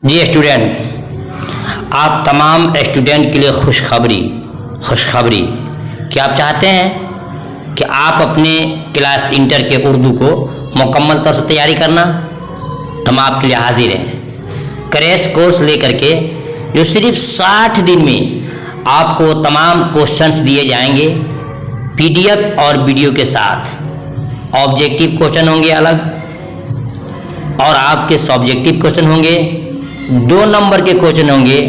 जी student, आप तमाम student के लिए खुशखबरी कि आप चाहते हैं कि आप अपने क्लास इंटर के उर्दू को मुकम्मल तौर से तैयारी करना, तो हम आपके लिए हाजिर हैं क्रैश कोर्स लेकर के, जो सिर्फ 60 दिन में आपको तमाम क्वेश्चंस दिए जाएंगे पीडीएफ और वीडियो के साथ। ऑब्जेक्टिव क्वेश्चन होंगे अलग और आपके सब्जेक्टिव क्वेश्चन होंगे, 2 नंबर के क्वेश्चन होंगे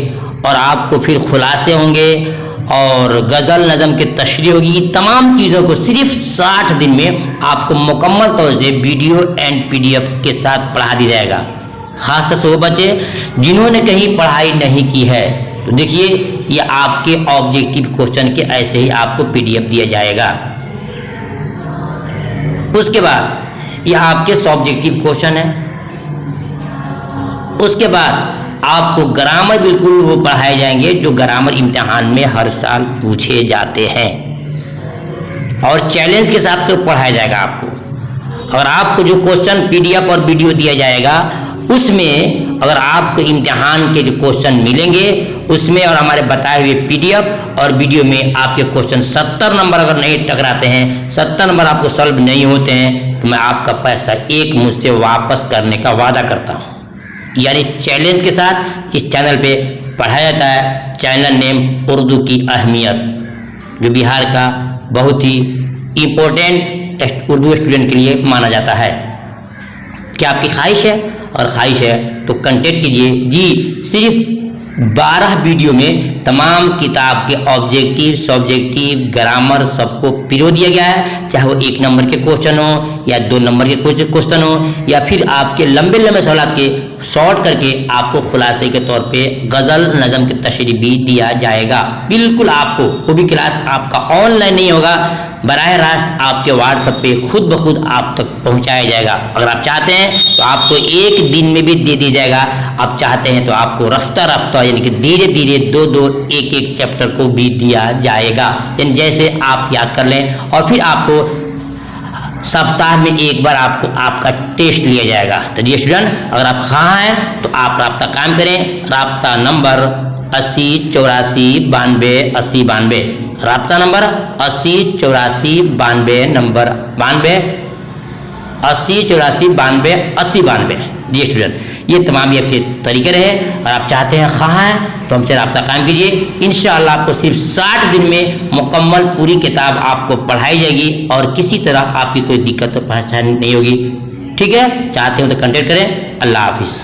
और आपको फिर खुलासे होंगे और गज़ल नज़म की तशरीह होगी। तमाम चीज़ों को सिर्फ 60 दिन में आपको मुकम्मल तौर से वीडियो एंड पीडीएफ के साथ पढ़ा दिया जाएगा। ख़ास तौर से वो बच्चे जिन्होंने कहीं पढ़ाई नहीं की है, तो देखिए ये आपके ऑब्जेक्टिव क्वेश्चन के ऐसे ही आपको पीडीएफ दिया जाएगा। उसके बाद ये आपके सब्जेक्टिव क्वेश्चन है। उसके बाद आपको ग्रामर बिल्कुल वो पढ़ाए जाएंगे जो ग्रामर इम्तिहान में हर साल पूछे जाते हैं और चैलेंज के साथ तो पढ़ाया जाएगा आपको। और आपको जो क्वेश्चन पीडीएफ और वीडियो दिया जाएगा उसमें अगर आपको इम्तिहान के जो क्वेश्चन मिलेंगे उसमें और हमारे बताए हुए पीडीएफ और वीडियो में आपके क्वेश्चन 70 नंबर अगर नहीं टकराते हैं, 70 नंबर आपको सॉल्व नहीं होते हैं, तो मैं आपका पैसा एक मुझसे वापस करने का वादा करता हूँ। यानी चैलेंज के साथ इस चैनल पे पढ़ाया जाता है। चैनल नेम उर्दू की अहमियत, जो बिहार का बहुत ही इम्पोर्टेंट उर्दू स्टूडेंट के लिए माना जाता है। क्या आपकी ख्वाहिश है? और ख्वाहिश है तो कंटेक्ट कीजिए जी। सिर्फ 12 वीडियो में तमाम किताब के ऑब्जेक्टिव, सब्जेक्टिव, ग्रामर सबको पिरो दिया गया है, चाहे वो 1 नंबर के क्वेश्चन हो या 2 नंबर के क्वेश्चन हो या फिर आपके लंबे लंबे सवाल के शॉर्ट करके आपको खुलासे के तौर पे गज़ल नज़म की तशरीह भी दिया जाएगा। बिल्कुल आपको वो भी क्लास आपका ऑनलाइन नहीं होगा, बराह रास्त आपके व्हाट्सएप पे खुद ब खुद आप तक पहुंचाया जाएगा। अगर आप चाहते हैं तो आपको 1 दिन में भी दे दिया जाएगा। आप चाहते हैं तो आपको रफ्ता रफ्ता यानी कि धीरे धीरे 2-2 1-1 चैप्टर को भी दिया जाएगा। यानी जैसे आप याद कर लें और फिर आपको सप्ताह में 1 बार आपको आपका टेस्ट लिया जाएगा। तो जी स्टूडेंट, अगर आप कहाँ हैं तो आप रब्ता कायम करें। रब्ता नंबर 80 84 92 80 92, रब्ता नंबर 80 84 92 नंबर 92 80 84 92 80 92। जी स्टूडेंट, ये तमाम ये आपके तरीके रहे। और आप चाहते हैं कहाँ हैं तो हमसे रब्ता कायम कीजिए। इंशाअल्लाह आपको सिर्फ 60 दिन में मुकम्मल पूरी किताब आपको पढ़ाई जाएगी और किसी तरह आपकी कोई दिक्कत तो परेशानी नहीं होगी। ठीक है, चाहते हो तो कांटेक्ट करें। अल्लाह हाफिज़।